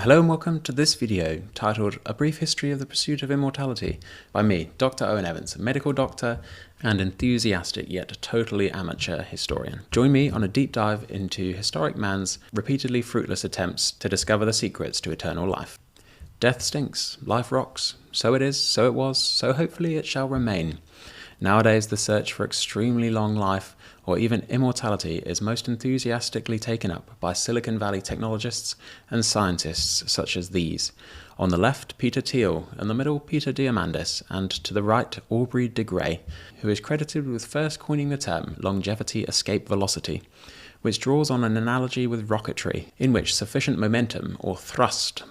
Hello and welcome to this video titled A Brief History of the Pursuit of Immortality by me, Dr. Owen Evans, a medical doctor and enthusiastic yet totally amateur historian. Join me on a deep dive into historic man's repeatedly fruitless attempts to discover the secrets to eternal life. Death stinks, life rocks, so it is, so it was, so hopefully it shall remain. Nowadays the search for extremely long life or even immortality is most enthusiastically taken up by Silicon Valley technologists and scientists such as these. On the left, Peter Thiel, in the middle, Peter Diamandis, and to the right, Aubrey de Grey, who is credited with first coining the term longevity escape velocity, which draws on an analogy with rocketry, in which sufficient momentum or thrust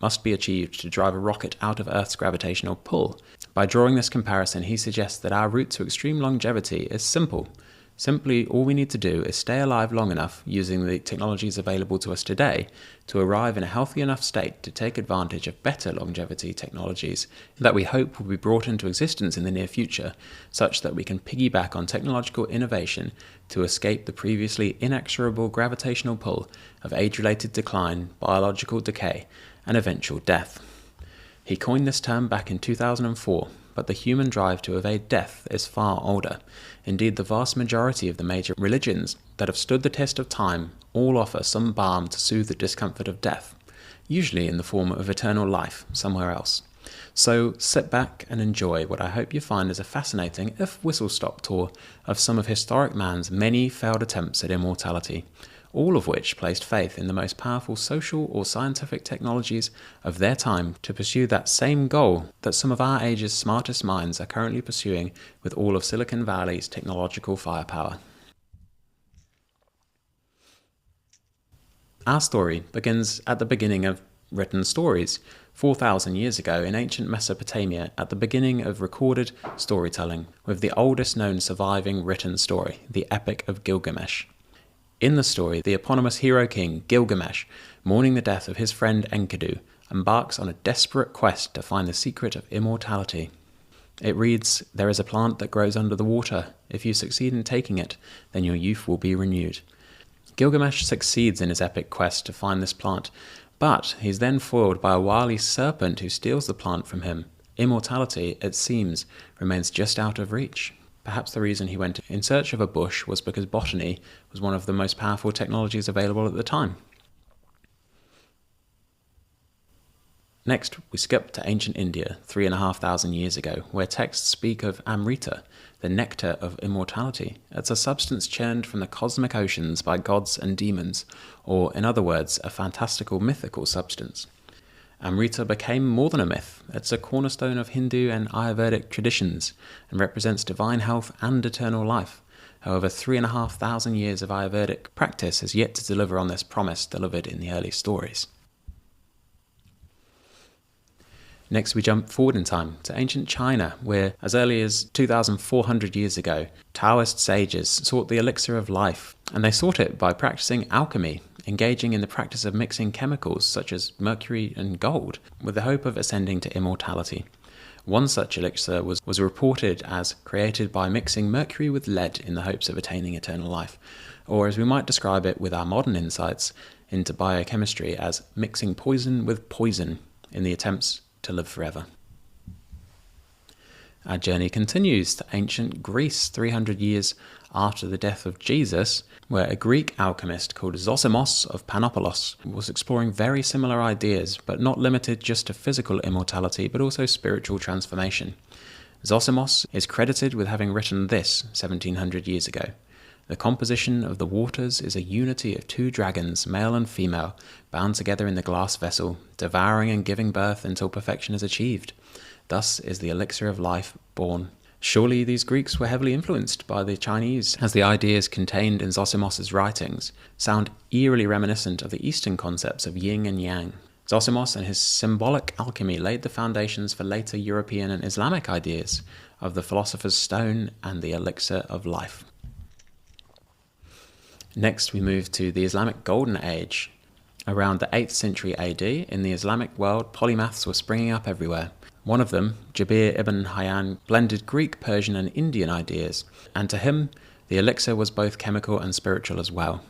must be achieved to drive a rocket out of Earth's gravitational pull. By drawing this comparison, he suggests that our route to extreme longevity is simple. Simply, all we need to do is stay alive long enough using the technologies available to us today to arrive in a healthy enough state to take advantage of better longevity technologies that we hope will be brought into existence in the near future, such that we can piggyback on technological innovation to escape the previously inexorable gravitational pull of age-related decline, biological decay, and eventual death. He coined this term back in 2004, but the human drive to evade death is far older. Indeed, the vast majority of the major religions that have stood the test of time all offer some balm to soothe the discomfort of death, usually in the form of eternal life somewhere else. So sit back and enjoy what I hope you find is a fascinating, if whistle-stop tour of some of historic man's many failed attempts at immortality, all of which placed faith in the most powerful social or scientific technologies of their time to pursue that same goal that some of our age's smartest minds are currently pursuing with all of Silicon Valley's technological firepower. Our story begins at the beginning of written stories, 4,000 years ago in ancient Mesopotamia, at the beginning of recorded storytelling, with the oldest known surviving written story, the Epic of Gilgamesh. In the story, the eponymous hero king, Gilgamesh, mourning the death of his friend Enkidu, embarks on a desperate quest to find the secret of immortality. It reads, "There is a plant that grows under the water. If you succeed in taking it, then your youth will be renewed." Gilgamesh succeeds in his epic quest to find this plant, but he's then foiled by a wily serpent who steals the plant from him. Immortality, it seems, remains just out of reach. Perhaps the reason he went in search of a bush was because botany was one of the most powerful technologies available at the time. Next, we skip to ancient India, 3,500 years ago, where texts speak of Amrita, the nectar of immortality. It's a substance churned from the cosmic oceans by gods and demons, or, in other words, a fantastical mythical substance. Amrita became more than a myth. It's a cornerstone of Hindu and Ayurvedic traditions and represents divine health and eternal life. However, 3,500 years of Ayurvedic practice has yet to deliver on this promise delivered in the early stories. Next, we jump forward in time to ancient China, where, as early as 2,400 years ago, Taoist sages sought the elixir of life, and they sought it by practicing alchemy, engaging in the practice of mixing chemicals such as mercury and gold, with the hope of ascending to immortality. One such elixir was reported as created by mixing mercury with lead in the hopes of attaining eternal life, or as we might describe it with our modern insights into biochemistry as mixing poison with poison in the attempts to live forever. Our journey continues to ancient Greece, 300 years after the death of Jesus, where a Greek alchemist called Zosimos of Panopolis was exploring very similar ideas, but not limited just to physical immortality, but also spiritual transformation. Zosimos is credited with having written this 1,700 years ago. "The composition of the waters is a unity of two dragons, male and female, bound together in the glass vessel, devouring and giving birth until perfection is achieved. Thus is the elixir of life born." Surely these Greeks were heavily influenced by the Chinese, as the ideas contained in Zosimos' writings sound eerily reminiscent of the Eastern concepts of yin and yang. Zosimos and his symbolic alchemy laid the foundations for later European and Islamic ideas of the philosopher's stone and the elixir of life. Next, we move to the Islamic Golden Age. Around the 8th century AD, in the Islamic world, polymaths were springing up everywhere. One of them, Jabir ibn Hayyan, blended Greek, Persian and Indian ideas, and to him, the elixir was both chemical and spiritual as well.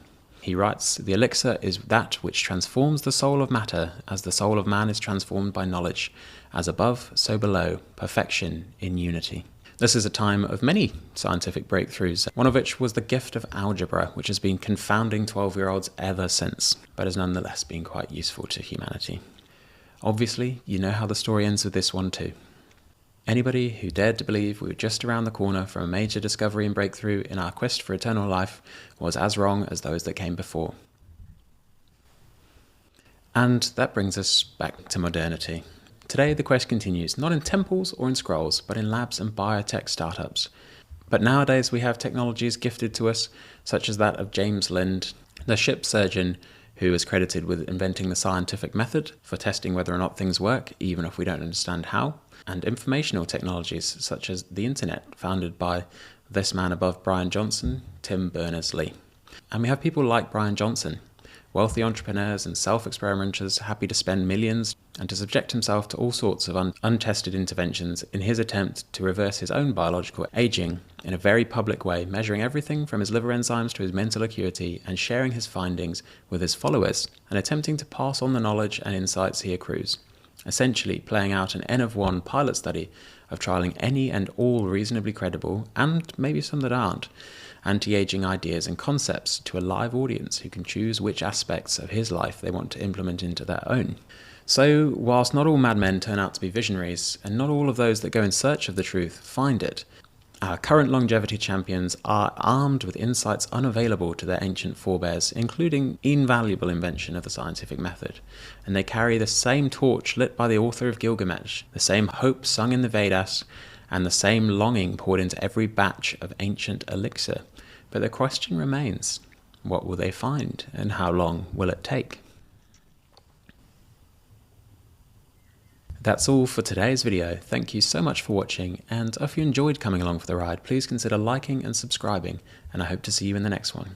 He writes, "The elixir is that which transforms the soul of matter, as the soul of man is transformed by knowledge. As above, so below, perfection in unity." This is a time of many scientific breakthroughs, one of which was the gift of algebra, which has been confounding 12-year-olds ever since, but has nonetheless been quite useful to humanity. Obviously, you know how the story ends with this one too. Anybody who dared to believe we were just around the corner from a major discovery and breakthrough in our quest for eternal life was as wrong as those that came before. And that brings us back to modernity. Today the quest continues, not in temples or in scrolls, but in labs and biotech startups. But nowadays we have technologies gifted to us, such as that of James Lind, the ship surgeon who is credited with inventing the scientific method for testing whether or not things work, even if we don't understand how, and informational technologies such as the internet, founded by this man above Brian Johnson, Tim Berners-Lee. And we have people like Brian Johnson, wealthy entrepreneurs and self-experimenters happy to spend millions and to subject himself to all sorts of untested interventions in his attempt to reverse his own biological aging in a very public way, measuring everything from his liver enzymes to his mental acuity and sharing his findings with his followers and attempting to pass on the knowledge and insights he accrues. Essentially playing out an N-of-1 pilot study of trialling any and all reasonably credible, and maybe some that aren't, anti-aging ideas and concepts to a live audience who can choose which aspects of his life they want to implement into their own. So, whilst not all madmen turn out to be visionaries, and not all of those that go in search of the truth find it, our current longevity champions are armed with insights unavailable to their ancient forebears, including invaluable invention of the scientific method. And they carry the same torch lit by the author of Gilgamesh, the same hope sung in the Vedas, and the same longing poured into every batch of ancient elixir. But the question remains, what will they find, and how long will it take? That's all for today's video. Thank you so much for watching, and if you enjoyed coming along for the ride, please consider liking and subscribing, and I hope to see you in the next one.